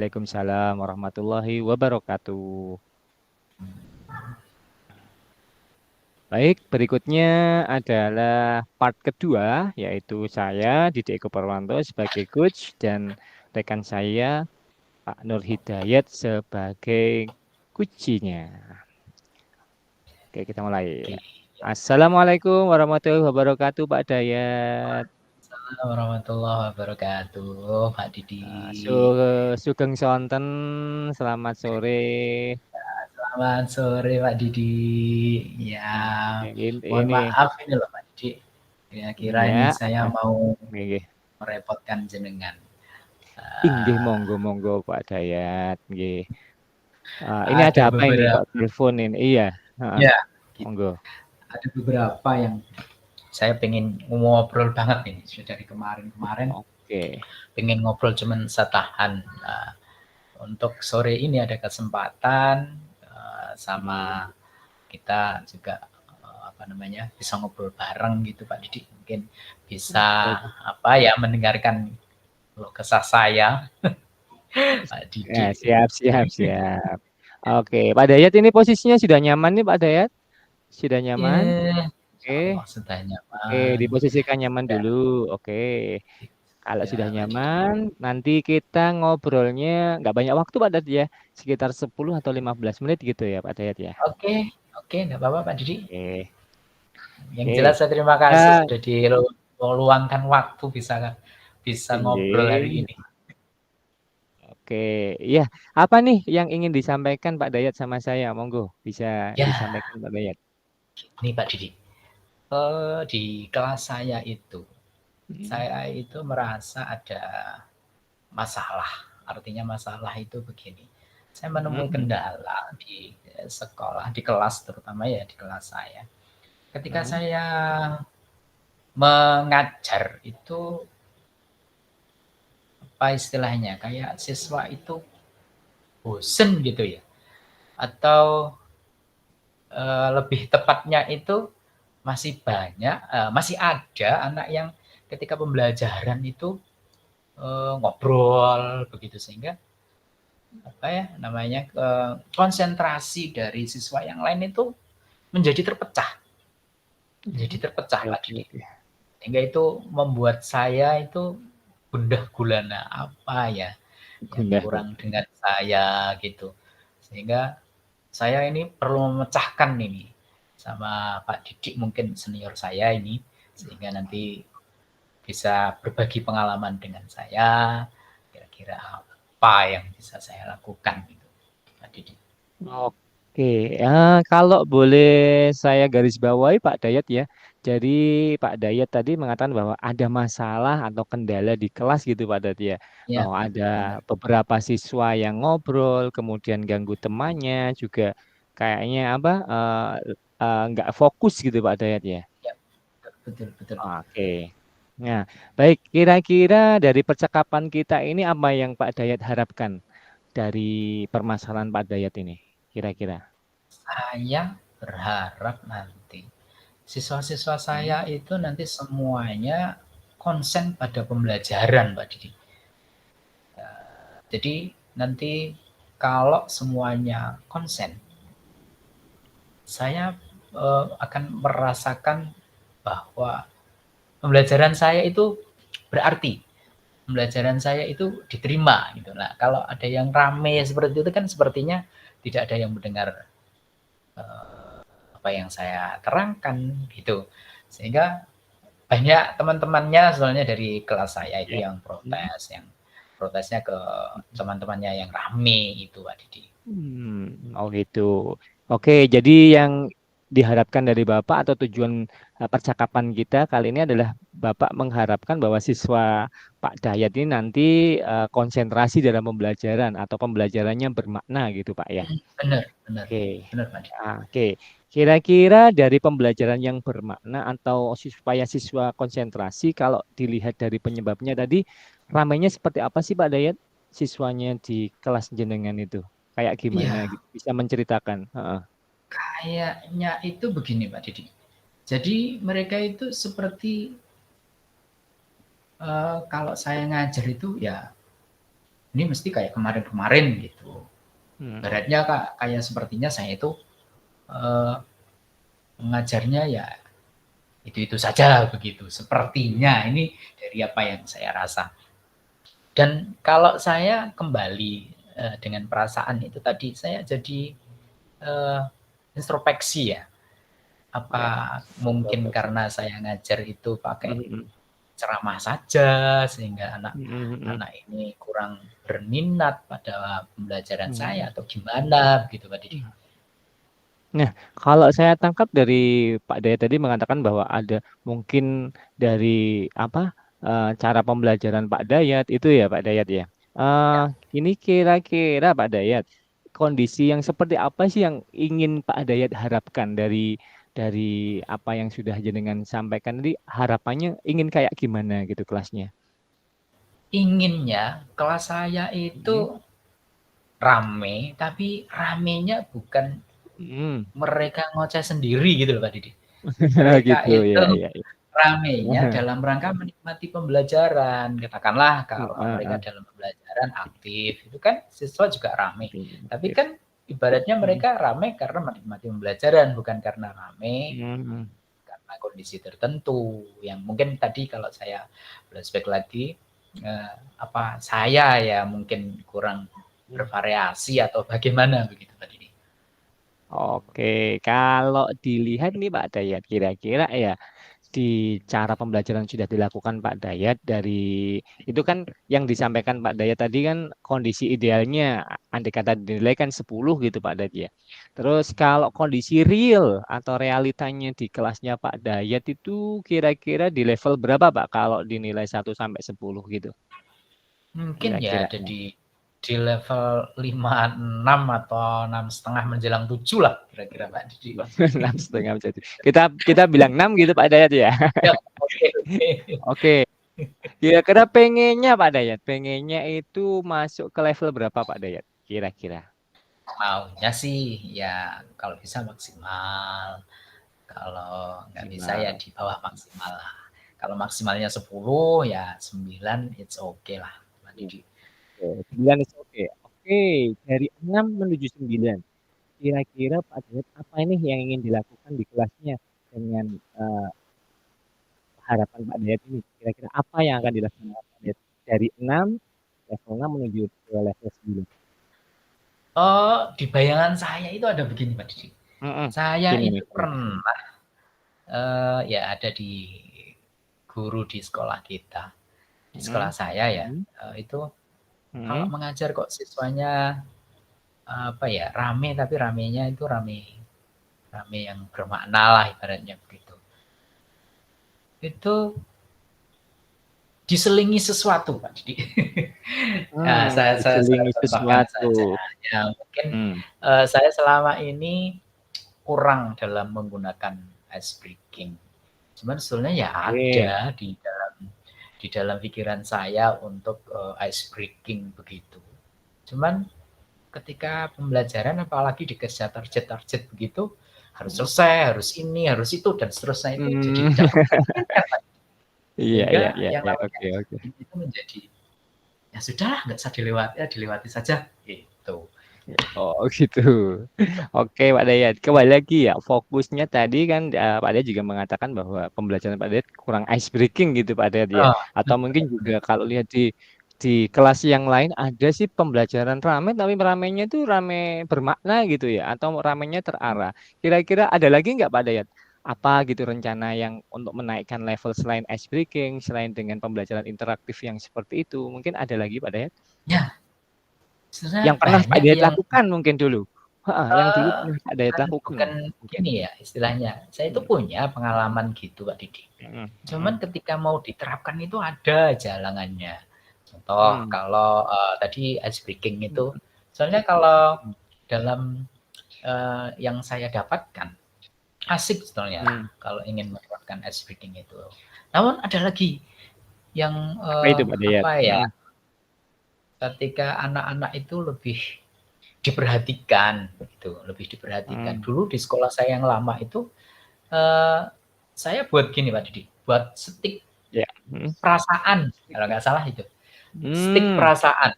Waalaikumsalam warahmatullahi wabarakatuh. Baik, berikutnya adalah part kedua, yaitu saya, Didi Eko Purwanto, sebagai coach, dan rekan saya, Pak Nur Hidayat, sebagai kuncinya. Oke, kita mulai. Oke. Assalamualaikum warahmatullahi wabarakatuh, Pak Dayat. Assalamualaikum warahmatullahi wabarakatuh, Pak Didi. Sugeng sonten, selamat sore. Selamat sore, Pak Didi. Ya, mohon Ini, maaf ini loh, Pak Didi. Kira-kira ini ya, saya mau nggih. merepotkan jenengan. Inggih, Eh, monggo Pak Dayat, nggih. Ini ada ada apa ini beberapa, kok telepon ini? Iya, heeh, ya, monggo. ada beberapa yang saya pengen ngobrol banget nih. Sudah dari kemarin-kemarin Oke. pengen ngobrol cuman setahan. Nah, untuk sore ini ada kesempatan Hmm. sama kita juga apa namanya bisa ngobrol bareng gitu Pak Didi, mungkin bisa Oke. apa ya mendengarkan keluh kesah saya Pak Ya, Didi. siap. Oke, Pak Dayat ini posisinya sudah nyaman nih Pak Dayat? Sudah nyaman? Oke. Insyaallah sudah Oke, nyaman. diposisikan nyaman Ya, dulu. Oke. Kalau sudah ya Pak Didi. nyaman, nanti kita ngobrolnya nggak banyak waktu Pak Dayat ya. Sekitar 10 atau 15 menit gitu ya Pak Dayat ya. Oke, oke, enggak apa-apa Pak Didi. Oke. Yang jelas Oke. saya terima kasih Ya, sudah diluangkan waktu bisa bisa ngobrol hari inggih. ini. Oke, iya. Apa nih yang ingin disampaikan Pak Dayat sama saya? Monggo, bisa Ya, disampaikan Pak Dayat. nih Pak Didi. Di kelas Hmm. saya itu merasa ada masalah. Artinya masalah itu begini, saya menemui Hmm. kendala di sekolah, di kelas terutama ya di kelas saya. Ketika Hmm. saya mengajar itu, apa istilahnya, kayak siswa itu bosen gitu ya, atau, lebih tepatnya itu masih ada anak yang ketika pembelajaran itu, ngobrol begitu sehingga apa ya namanya, konsentrasi dari siswa yang lain itu menjadi terpecah Hmm. Pak Didi. Oke. Sehingga itu membuat saya itu gundah gulana, apa ya yang Gundah kurang Guna. dengan saya gitu. Sehingga saya ini perlu memecahkan ini sama Pak Didik mungkin senior saya ini, sehingga nanti bisa berbagi pengalaman dengan saya, kira-kira apa yang bisa saya lakukan gitu, Pak Didik. Oke, ya, kalau boleh saya garis bawahi Pak Dayat ya. Jadi Pak Dayat tadi mengatakan bahwa ada masalah atau kendala di kelas gitu Pak Dayat ya. Ya, Bahwa ada benar. beberapa siswa yang ngobrol, kemudian ganggu temannya juga kayaknya apa nggak fokus gitu Pak Dayat ya. Ya, betul betul. Oke. Nah, baik kira-kira dari percakapan kita ini apa yang Pak Dayat harapkan dari permasalahan Pak Dayat ini? Kira-kira. Saya berharap nanti siswa-siswa Hmm. saya itu nanti semuanya konsen pada pembelajaran, Pak Didi. Jadi nanti kalau semuanya konsen, saya akan merasakan bahwa pembelajaran saya itu berarti, pembelajaran saya itu diterima gitu. Nah, kalau ada yang rame seperti itu kan sepertinya tidak ada yang mendengar apa yang saya terangkan gitu. Sehingga banyak teman-temannya soalnya dari kelas saya itu Ya. yang Hmm. protes, yang protesnya ke teman-temannya yang rame itu Pak Didi. Oh gitu. Oke, jadi yang diharapkan dari Bapak atau tujuan percakapan kita kali ini adalah Bapak mengharapkan bahwa siswa Pak Dayat ini nanti konsentrasi dalam pembelajaran atau pembelajarannya bermakna gitu Pak ya. Benar benar, Oke. benar Pak Didi. Oke. Kira-kira dari pembelajaran yang bermakna atau supaya siswa konsentrasi kalau dilihat dari penyebabnya tadi ramainya seperti apa sih Pak Dayat siswanya di kelas jenengan itu? Kayak gimana Iya, gitu? Bisa menceritakan? Heeh. kayaknya itu begini Pak Didi. Jadi mereka itu seperti kalau saya ngajar itu ya ini mesti kayak kemarin-kemarin gitu. Hmm. Beratnya kayak sepertinya saya itu mengajarnya ya itu saja begitu. Sepertinya ini dari apa yang saya rasa. Dan kalau saya kembali dengan perasaan itu tadi, saya jadi introspeksi ya. Apa Ya. mungkin karena saya ngajar itu pakai Hmm. ceramah saja sehingga Hmm. anak-anak ini kurang berminat pada pembelajaran saya Hmm. atau gimana begitu Pak Didi? Nah, kalau saya tangkap dari Pak Dayat tadi mengatakan bahwa ada mungkin dari apa cara pembelajaran Pak Dayat itu ya Pak Dayat ya. Eh, Ya, ini kira-kira Pak Dayat kondisi yang seperti apa sih yang ingin Pak Dayat harapkan dari apa yang sudah jenengan sampaikan tadi harapannya ingin kayak gimana gitu kelasnya? inginnya kelas saya itu Hmm. rame, tapi ramenya bukan Hmm. mereka ngoceh sendiri gitu loh Pak Didi. Mereka Gitu itu ya ya. ramenya dalam rangka menikmati pembelajaran. Katakanlah kalau mereka Heeh. dalam pembelajaran aktif, itu kan siswa juga rame. Tapi Oke. kan ibaratnya mereka rame karena menikmati pembelajaran, bukan karena rame Hmm. karena kondisi tertentu. Yang mungkin tadi kalau saya flashback lagi, saya ya mungkin kurang Hmm. bervariasi atau bagaimana begitu Pak Didi. Oke, kalau dilihat nih Pak Dayat, kira-kira ya di cara pembelajaran sudah dilakukan Pak Dayat dari itu kan yang disampaikan Pak Dayat tadi kan kondisi idealnya andai kata dinilai kan 10 gitu Pak Dayat ya. Terus kalau kondisi real atau realitanya di kelasnya Pak Dayat itu kira-kira di level berapa Pak kalau dinilai 1 sampai 10 gitu Mungkin ya kira-kira ada ya. di level 5, 6 atau 6,5 menjelang 7 lah kira-kira Pak Didi. 6,5 jadi. Kita bilang 6 gitu Pak Dayat ya. Ya, oke oke. Oke. Kira-kira pengennya Pak Dayat, pengennya itu masuk ke level berapa Pak Dayat? Kira-kira. Maunya sih ya kalau bisa maksimal, kalau nggak bisa ya Maksimal. di bawah maksimal lah. Kalau maksimalnya 10 ya 9 it's okay lah Pak Didi. Oke, 9 is oke. Oke, dari 6 menuju 9. Kira-kira Pak Dayat apa ini yang ingin dilakukan di kelasnya dengan eh, harapan Pak Dayat ini? Kira-kira apa yang akan dilakukan Pak Dayat dari 6 level 6 menuju ke level 9? Oh, di bayangan saya itu ada begini Pak Didi. Mm-mm. Saya Gini itu nih. pernah ya ada di guru di sekolah kita, di sekolah Mm-mm. saya ya, Mm-mm. itu kalau Mm-mm. mengajar kok siswanya apa ya rame tapi ramenya itu rame rame yang bermakna lah ibaratnya begitu. Itu diselingi sesuatu Pak Didi. Nah, saya Diselingi contohkan sesuatu. saja. Ya mungkin Hmm. saya selama ini kurang dalam menggunakan ice breaking. Cuman sebetulnya ya ada Oke. di dalam pikiran saya untuk ice breaking begitu. Cuman ketika pembelajaran apalagi dikejar target-target begitu harus Hmm. selesai, harus ini, harus itu dan seterusnya itu jadi Hmm. tidak terpikirkan Pak. Iya, Sehingga iya, iya, yang iya. namanya Oke, oke. itu menjadi ya sudahlah nggak usah dilewati, ya dilewati saja gitu. Oh, gitu. Oke, Pak Dayat. Kembali lagi ya, fokusnya tadi kan Pak Dayat juga mengatakan bahwa pembelajaran Pak Dayat kurang ice breaking gitu, Pak Dayat ya. Oh, Atau mungkin juga kalau lihat di kelas yang lain ada sih pembelajaran rame, tapi ramenya itu rame bermakna gitu ya, atau ramenya terarah. Kira-kira ada lagi nggak Pak Dayat? Apa gitu rencana yang untuk menaikkan level selain ice breaking, selain dengan pembelajaran interaktif yang seperti itu? Mungkin ada lagi Pak Dayat? ya sebenarnya Yang pernah Pak banyak Dayat yang lakukan mungkin dulu. Heeh, yang dulu eh, pernah Pak Dayat bukan lakukan bukan mungkin. gini ya istilahnya. Saya itu Hmm. punya Hmm. pengalaman gitu Pak Didi. Hmm. Cuman Hmm. ketika mau diterapkan itu ada jalanannya. Contoh Hmm. kalau tadi ice breaking itu, Hmm. soalnya kalau dalam yang saya dapatkan asik sebetulnya Hmm. kalau ingin menerapkan ice breaking itu. Namun ada lagi yang Apa itu Pak Dayat? apa ya? Hmm. Ketika anak-anak itu lebih diperhatikan, gitu, lebih diperhatikan. Hmm. Dulu di sekolah saya yang lama itu eh, saya buat gini Pak Didi, buat stick Ya. Hmm. perasaan kalau nggak salah itu, stick Hmm. perasaan.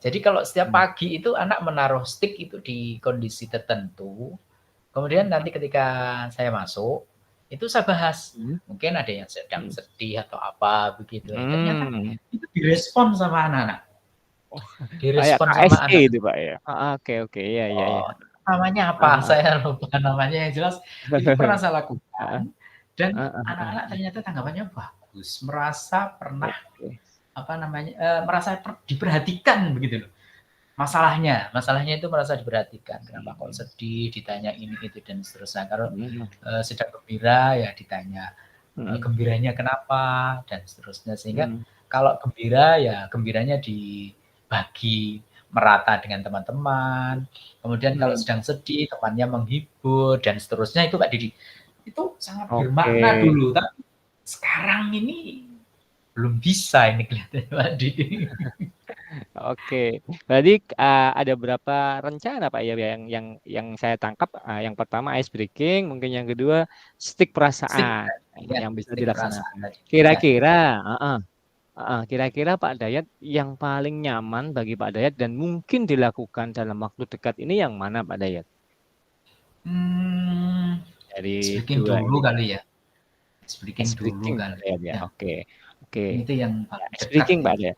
Jadi kalau setiap pagi itu anak menaruh stick itu di kondisi tertentu, kemudian nanti ketika saya masuk, itu saya bahas. Mungkin ada yang sedang sedih atau apa begitu. Ternyata itu direspon sama anak-anak. Oh, kayak Direspon sama KSP anak. itu Pak ya. Oke oke, iya iya iya. Oh, namanya apa? Saya lupa namanya. Yang jelas itu pernah saya lakukan dan anak-anak ternyata tanggapannya bagus, merasa pernah merasa diperhatikan begitu loh. Masalahnya itu merasa diperhatikan. Kenapa kok sedih? Ditanya ini itu dan seterusnya. Kalau sedang gembira ya ditanya gembiranya kenapa dan seterusnya. Sehingga kalau gembira ya gembiranya dibagi merata dengan teman-teman. Kemudian kalau sedang sedih temannya menghibur dan seterusnya itu Pak Didi. Itu sangat bermakna dulu, tapi sekarang ini belum bisa ini kelihatannya Pak Didi. Oke, berarti ada berapa rencana Pak ya yang saya tangkap, yang pertama ice breaking, mungkin yang kedua stick perasaan ya, yang bisa stick dilaksanakan. ya. Kira-kira Pak Dayat yang paling nyaman bagi Pak Dayat dan mungkin dilakukan dalam waktu dekat ini yang mana Pak Dayat? Dari Speaking dua dulu ini. kali ya. Speaking Dulu Pak kali Dayat ya. Oke. Oke. Itu yang paling dekat Speaking Pak ini. Dayat.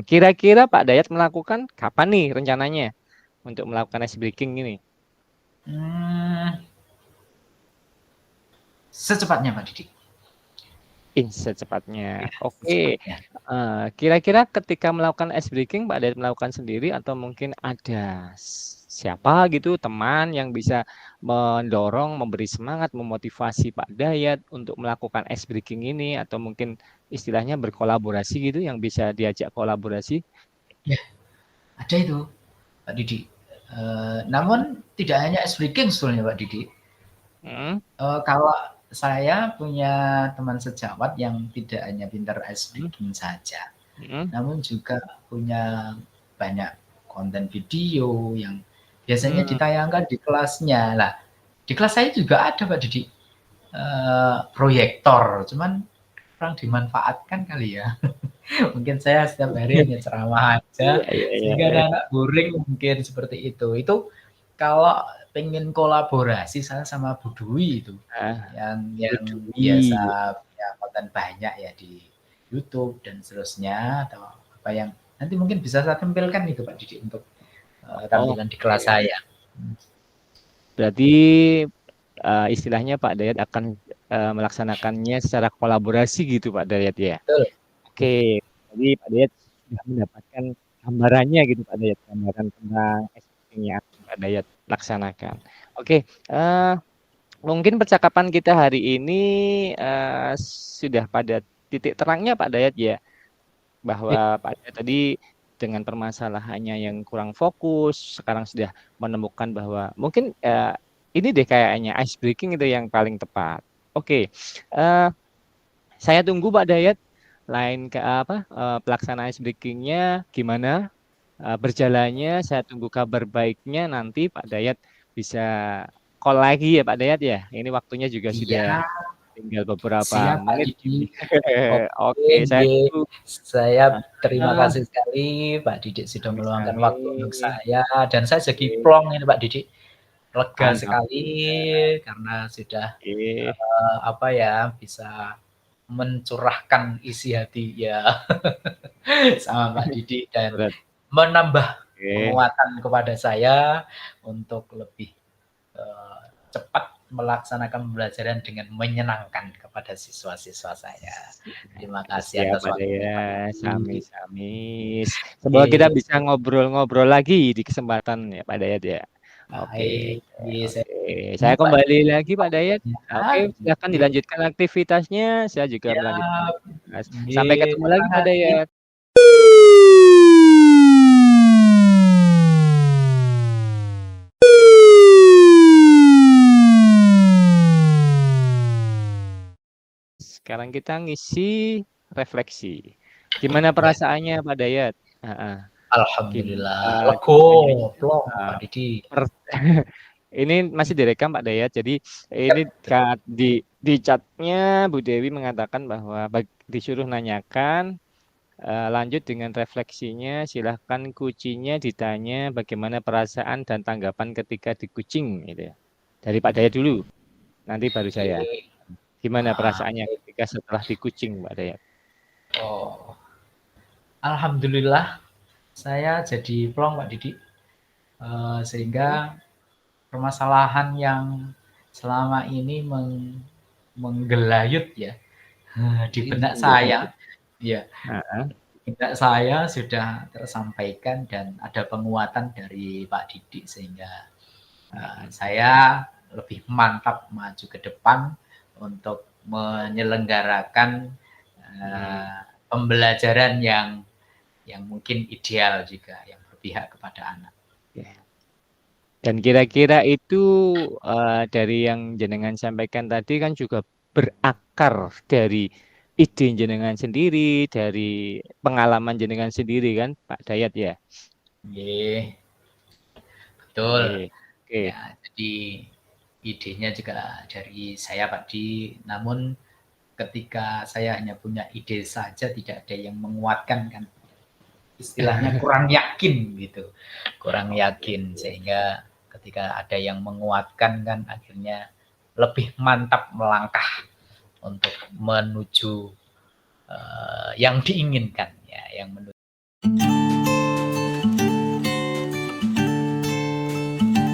Kira-kira Pak Dayat melakukan kapan nih rencananya untuk melakukan ice breaking ini? Secepatnya Pak Didi. Secepatnya. Oke. Kira-kira ketika melakukan ice breaking Pak Dayat melakukan sendiri atau mungkin ada siapa gitu teman yang bisa mendorong, memberi semangat, memotivasi Pak Dayat untuk melakukan ice breaking ini atau mungkin istilahnya berkolaborasi gitu yang bisa diajak kolaborasi? Ya, ada itu Pak Didi. Namun tidak hanya ice breaking sebetulnya Pak Didi. Kalau saya punya teman sejawat yang tidak hanya pintar ice breaking saja, namun juga punya banyak konten video yang biasanya ditayangkan di kelasnya. Lah, di kelas saya juga ada Pak Didi proyektor, cuman kurang dimanfaatkan kali ya. Mungkin saya setiap hari hanya ceramah aja, sehingga anak-anak boring mungkin seperti itu. Itu kalau pengen kolaborasi saya sama Bu Dwi itu, yang biasa punya konten banyak ya di YouTube dan seterusnya, atau apa yang nanti mungkin bisa saya tampilkan itu Pak Didi untuk tampilan di kelas saya. Berarti istilahnya Pak Dayat akan melaksanakannya secara kolaborasi gitu Pak Dayat ya. Betul. Oke, jadi Pak Dayat sudah mendapatkan gambarannya gitu Pak Dayat, gambaran tentang SPP yang akan Pak Dayat laksanakan. Oke, mungkin percakapan kita hari ini sudah pada titik terangnya Pak Dayat ya, bahwa Pak Dayat tadi dengan permasalahannya yang kurang fokus, sekarang sudah menemukan bahwa mungkin ini deh kayaknya ice breaking itu yang paling tepat. Oke, saya tunggu Pak Dayat lain ke pelaksanaan ice breakingnya gimana berjalannya. Saya tunggu kabar baiknya nanti Pak Dayat bisa call lagi ya Pak Dayat ya. Ini waktunya juga sudah tinggal beberapa menit. Oke, saya tunggu. Saya terima kasih sekali Pak Didik sudah meluangkan waktu untuk saya dan saya jadi plong ini Pak Didik. Lega sekali karena sudah bisa mencurahkan isi hati ya sama Pak Didik dan menambah penguatan kepada saya untuk lebih cepat melaksanakan pembelajaran dengan menyenangkan kepada siswa-siswa saya. Terima kasih atas waktunya. Sami-sami. Semoga kita bisa ngobrol-ngobrol lagi di kesempatan ya Pak Dayat ya. Oke. Saya kembali lagi Pak Dayat. Oke, silakan dilanjutkan aktivitasnya. Saya juga melanjutkan. Sampai ketemu lagi Pak Dayat. Sekarang kita ngisi refleksi. Gimana perasaannya Pak Dayat? Alhamdulillah. Lego, Pak Didi. Ini masih direkam Pak Dayat. Jadi ini di chatnya Bu Dewi mengatakan bahwa disuruh nanyakan Lanjut dengan refleksinya, silahkan kucinya ditanya bagaimana perasaan dan tanggapan ketika dikucing gitu ya. Dari Pak Dayat dulu, nanti baru saya. Oke. Gimana perasaannya Baik. ketika setelah dikucing, Pak Dayat? Oh, alhamdulillah saya jadi plong Pak Didi. Sehingga permasalahan yang selama ini menggelayut ya di benak saya, ya Nah, benak saya sudah tersampaikan dan ada penguatan dari Pak Didi sehingga saya lebih mantap maju ke depan untuk menyelenggarakan pembelajaran yang mungkin ideal juga, yang berpihak kepada anak. dan kira-kira itu dari yang jenengan sampaikan tadi kan juga berakar dari ide jenengan sendiri, dari pengalaman jenengan sendiri kan, Pak Dayat ya. Oke, betul. Oke, oke. Ya, jadi idenya juga dari saya Pak Di, namun ketika saya hanya punya ide saja tidak ada yang menguatkan kan. Istilahnya kurang yakin gitu. Kurang yakin sehingga ketika ada yang menguatkan kan akhirnya lebih mantap melangkah untuk menuju yang diinginkan ya, yang menuju